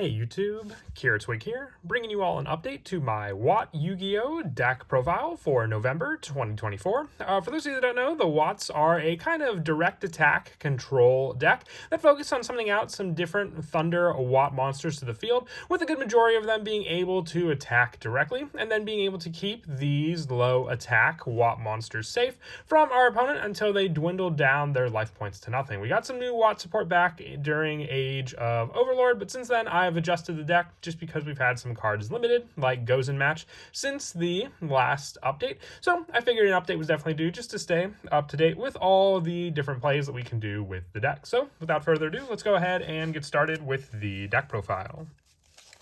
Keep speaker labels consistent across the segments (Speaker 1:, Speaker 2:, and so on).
Speaker 1: Hey YouTube, Twig here, bringing you all an update to my Watt Yu-Gi-Oh! Deck profile for November 2024. For those of you that don't know, the Watts are a kind of direct attack control deck that focus on summoning out some different Thunder Watt monsters to the field, with a good majority of them being able to attack directly, and then being able to keep these low attack Watt monsters safe from our opponent until they dwindle down their life points to nothing. We got some new Watt support back during Age of Overlord, but since then I've adjusted the deck just because we've had some cards limited, like Goes in Match, since the last update. So I figured an update was definitely due just to stay up to date with all the different plays that we can do with the deck. So without further ado, let's go ahead and get started with the deck profile.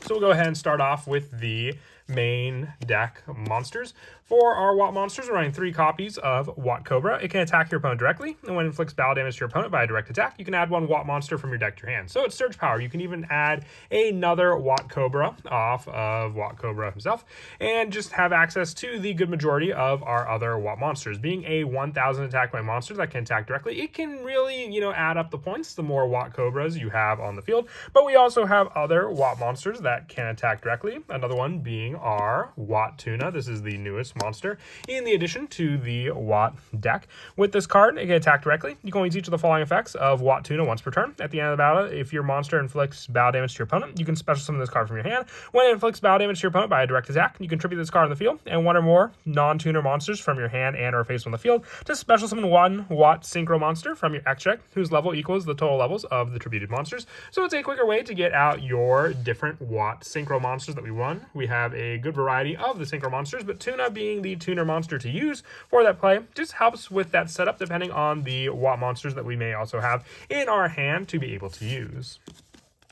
Speaker 1: So we'll go ahead and start off with the main deck monsters. For our Watt monsters, we're running 3 copies of Watt Cobra. It can attack your opponent directly, and when it inflicts battle damage to your opponent by a direct attack, you can add 1 Watt monster from your deck to your hand. So it's surge power. You can even add another Watt Cobra off of Watt Cobra himself, and just have access to the good majority of our other Watt monsters. Being a 1000 attack by monster that can attack directly, it can really, add up the points the more Watt Cobras you have on the field. But we also have other Watt monsters that can attack directly. Another one being our Watt Tuna. This is the newest monster in the addition to the Watt deck. With this card, it can attack directly. You can only use each of the following effects of Watt Tuna once per turn. At the end of the battle, if your monster inflicts battle damage to your opponent, you can special summon this card from your hand. When it inflicts battle damage to your opponent by a direct attack, you contribute this card on the field and 1 or more non-tuner monsters from your hand and or face on the field to special summon 1 Watt Synchro monster from your X deck, whose level equals the total levels of the tributed monsters. So it's a quicker way to get out your different Watt Synchro monsters that we run. We have a good variety of the Synchro monsters, but Tuna being the tuner monster to use for that play just helps with that setup depending on the Watt monsters that we may also have in our hand to be able to use.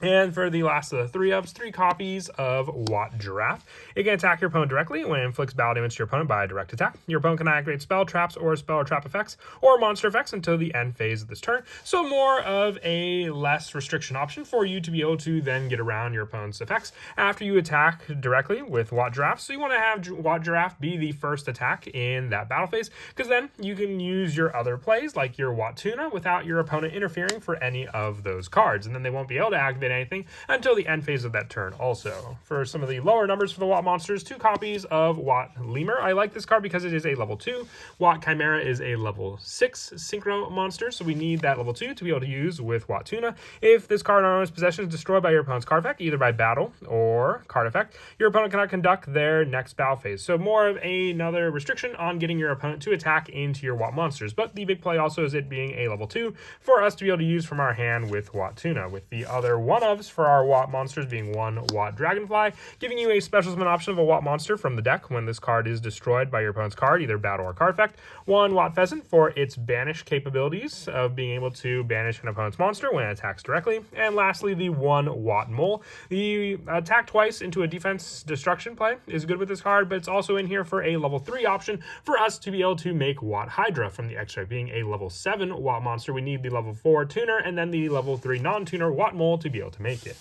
Speaker 1: And for the last of the 3 copies of Watt Giraffe. It can attack your opponent directly when it inflicts battle damage to your opponent by a direct attack. Your opponent can activate spell, traps, or spell or trap effects, or monster effects until the end phase of this turn. So more of a less restriction option for you to be able to then get around your opponent's effects after you attack directly with Watt Giraffe. So you want to have Watt Giraffe be the first attack in that battle phase, because then you can use your other plays, like your Watt Tuna, without your opponent interfering for any of those cards. And then they won't be able to activate anything until the end phase of that turn also. For some of the lower numbers for the Watt monsters, 2 copies of Watt Lemur. I like this card because it is a level 2. Watt Chimera is a level 6 synchro monster, so we need that level 2 to be able to use with Watt Tuna. If this card in our possession is destroyed by your opponent's card effect, either by battle or card effect, your opponent cannot conduct their next battle phase. So more of another restriction on getting your opponent to attack into your Watt monsters. But the big play also is it being a level 2 for us to be able to use from our hand with Watt Tuna, with the other one-ofs for our Watt monsters being 1 Watt Dragonfly, giving you a special summon option of a Watt monster from the deck when this card is destroyed by your opponent's card, either battle or card effect. 1 Watt Pheasant for its banish capabilities of being able to banish an opponent's monster when it attacks directly. And lastly, the 1 Watt Mole. The attack twice into a defense destruction play is good with this card, but it's also in here for a level 3 option for us to be able to make Watt Hydra from the X-Ray. Being a level 7 Watt monster, we need the level 4 tuner and then the level 3 non-tuner Watt Mole to be able to make it.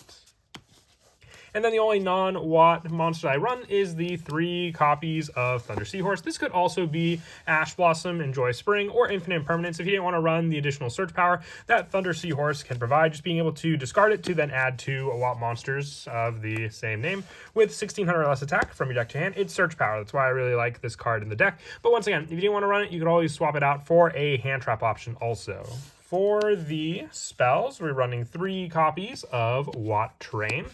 Speaker 1: And then the only non-Watt monster I run is the 3 copies of Thunder Seahorse. This could also be Ash Blossom, Enjoy Spring, or Infinite Impermanence if you didn't want to run the additional search power that Thunder Seahorse can provide. Just being able to discard it to then add 2 Watt monsters of the same name with 1600 or less attack from your deck to hand. It's search power. That's why I really like this card in the deck. But once again, if you didn't want to run it, you could always swap it out for a hand trap option also. For the spells, we're running 3 copies of Watt Train.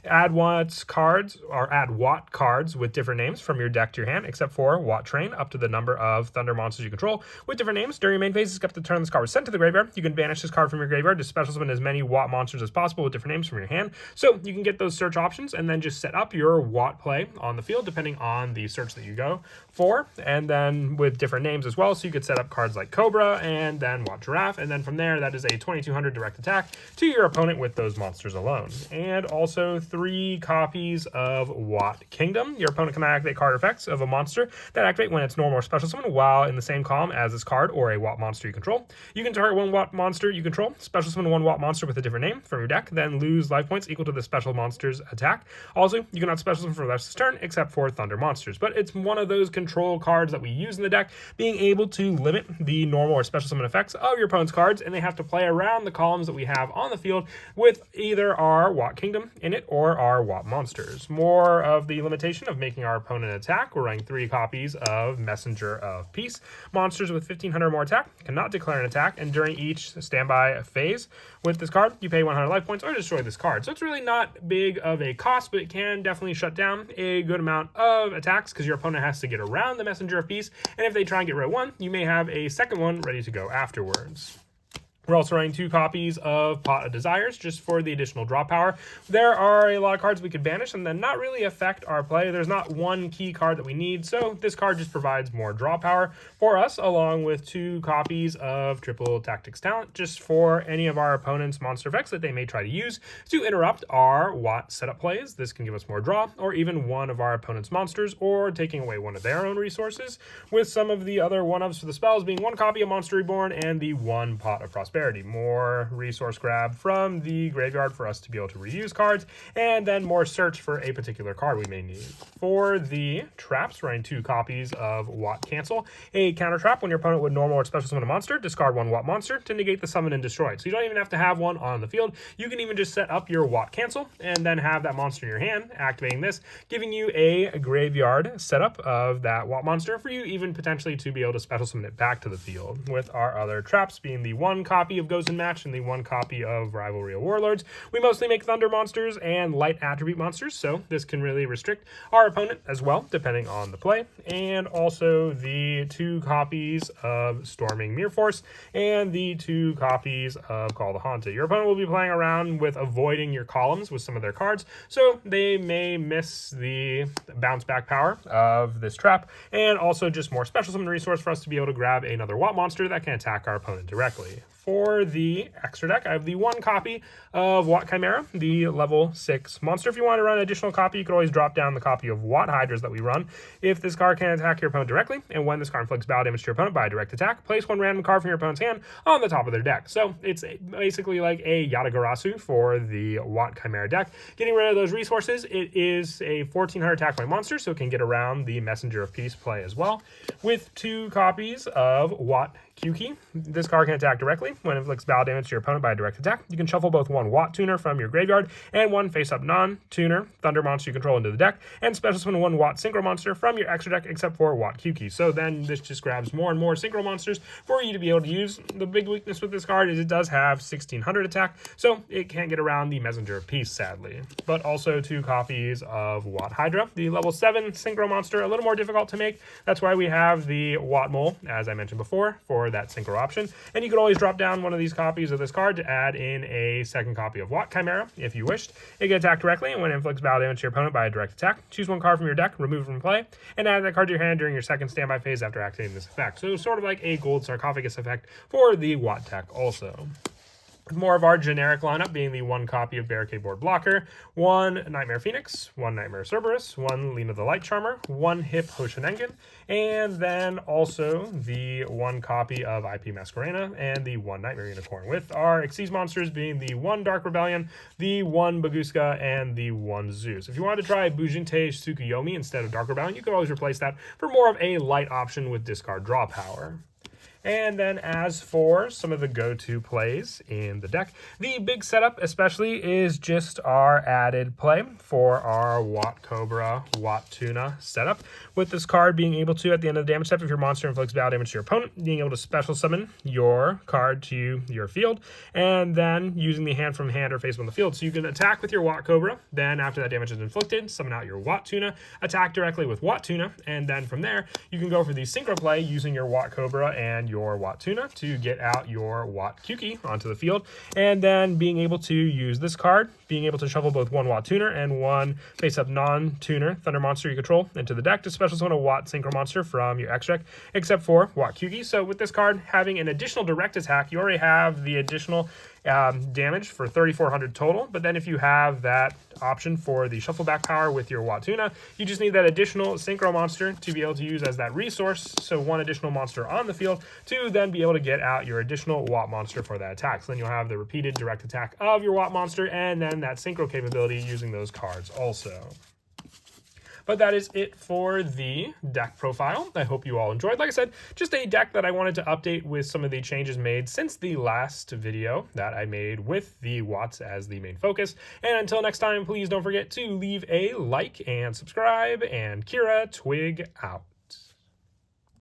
Speaker 1: Add Watt cards with different names from your deck to your hand, except for Watt Train, up to the number of Thunder monsters you control with different names. During your main phase, except the turn this card was sent to the graveyard, you can banish this card from your graveyard to special summon as many Watt monsters as possible with different names from your hand. So you can get those search options and then just set up your Watt play on the field depending on the search that you go for, and then with different names as well. So you could set up cards like Cobra and then Watt Giraffe, and then from there, that is a 2200 direct attack to your opponent with those monsters alone. And also 3 copies of Watt Kingdom. Your opponent can activate card effects of a monster that activate when it's normal or special summon while in the same column as this card or a Watt monster you control. You can target 1 Watt monster you control, special summon 1 Watt monster with a different name from your deck, then lose life points equal to the special monster's attack. Also, you cannot special summon for the rest of this turn except for Thunder monsters. But it's one of those control cards that we use in the deck, being able to limit the normal or special summon effects of your opponent's cards cards, and they have to play around the columns that we have on the field with either our Wat Kingdom in it or our Wat monsters. More of the limitation of making our opponent attack, we're running 3 copies of Messenger of Peace. Monsters with 1500 or more attack cannot declare an attack, and during each standby phase with this card, you pay 100 life points or destroy this card. So it's really not big of a cost, but it can definitely shut down a good amount of attacks because your opponent has to get around the Messenger of Peace, and if they try and get rid of one, you may have a second one ready to go afterwards. We're also running 2 copies of Pot of Desires just for the additional draw power. There are a lot of cards we could banish and then not really affect our play. There's not one key card that we need, so this card just provides more draw power for us, along with 2 copies of Triple Tactics Talent just for any of our opponent's monster effects that they may try to use to interrupt our Wat setup plays. This can give us more draw, or even one of our opponent's monsters, or taking away one of their own resources, with some of the other one-ups for the spells being 1 copy of Monster Reborn and the 1 Pot of Prosperity. More resource grab from the graveyard for us to be able to reuse cards, and then more search for a particular card we may need. For the traps, running 2 copies of Wat Cancel. A counter trap when your opponent would normal or special summon a monster, discard 1 Wat monster to negate the summon and destroy it. So you don't even have to have one on the field. You can even just set up your Wat Cancel and then have that monster in your hand, activating this, giving you a graveyard setup of that Wat monster for you even potentially to be able to special summon it back to the field, with our other traps being the 1 copy of Goes in Match and the 1 copy of Rivalry of Warlords. We mostly make Thunder monsters and light attribute monsters, so this can really restrict our opponent as well, depending on the play. And also the 2 copies of Storming Mirror Force and the 2 copies of Call the Haunted. Your opponent will be playing around with avoiding your columns with some of their cards, so they may miss the bounce back power of this trap, and also just more special summon resource for us to be able to grab another Wat monster that can attack our opponent directly. For the extra deck, I have the 1 copy of Wat Chimera, the level 6 monster. If you want to run an additional copy, you can always drop down the copy of Wat Hydras that we run. If this card can attack your opponent directly, and when this card inflicts battle damage to your opponent by a direct attack, place 1 random card from your opponent's hand on the top of their deck. So it's basically like a Yatagarasu for the Wat Chimera deck. Getting rid of those resources, it is a 1400 attack by monster, so it can get around the Messenger of Peace play as well. With 2 copies of Wat Kyuki. This card can attack directly when it inflicts battle damage to your opponent by a direct attack. You can shuffle both 1 Wat Tuner from your graveyard and 1 face-up non-tuner Thunder monster you control into the deck, and special summon 1 Wat Synchro monster from your extra deck except for Wat Kyuki. So then this just grabs more and more Synchro monsters for you to be able to use. The big weakness with this card is it does have 1600 attack, so it can't get around the Messenger of Peace, sadly. But also 2 copies of Wat Hydra, the level 7 Synchro monster, a little more difficult to make. That's why we have the Wat Mole, as I mentioned before, for that synchro option. And you could always drop down one of these copies of this card to add in a second copy of Wat Chimera if you wished. It can attack directly, and when it inflicts battle damage to your opponent by a direct attack, choose 1 card from your deck, remove it from play, and add that card to your hand during your second standby phase after activating this effect. So sort of like a gold sarcophagus effect for the Wat tech also. More of our generic lineup being the 1 copy of Barricade Board Blocker, 1 Nightmare Phoenix, 1 Nightmare Cerberus, 1 Lena the Light Charmer, 1 Hip Hoshinengen, and then also the 1 copy of IP Masquerena and the 1 Nightmare Unicorn, with our Xyz monsters being the 1 Dark Rebellion, the 1 Baguska, and the 1 Zeus. If you wanted to try Bujinte Tsukuyomi instead of Dark Rebellion, you could always replace that for more of a light option with discard draw power. And then as for some of the go-to plays in the deck, the big setup especially is just our added play for our Wat Cobra, Wat Tuna setup, with this card being able to, at the end of the damage step, if your monster inflicts battle damage to your opponent, being able to special summon your card to your field, and then using the hand from hand or face on the field. So you can attack with your Wat Cobra, then after that damage is inflicted, summon out your Wat Tuna, attack directly with Wat Tuna, and then from there, you can go for the synchro play using your Wat Cobra and your Wat Tuna to get out your Wat Kyuki onto the field, and then being able to use this card, being able to shuffle both 1 Wat Tuner and 1 face-up non-tuner Thunder monster you control into the deck to special summon a Wat Synchro monster from your X deck, except for Wat Kyuki. So with this card having an additional direct attack, you already have the additional damage for 3,400 total, but then if you have that option for the shuffle back power with your Wat Tuna, you just need that additional synchro monster to be able to use as that resource, so 1 additional monster on the field to then be able to get out your additional Wat monster for that attack. So then you'll have the repeated direct attack of your Wat monster and then that synchro capability using those cards also. But that is it for the deck profile. I hope you all enjoyed. Like I said, just a deck that I wanted to update with some of the changes made since the last video that I made with the Watts as the main focus. And until next time, please don't forget to leave a like and subscribe, and Kira Twig out.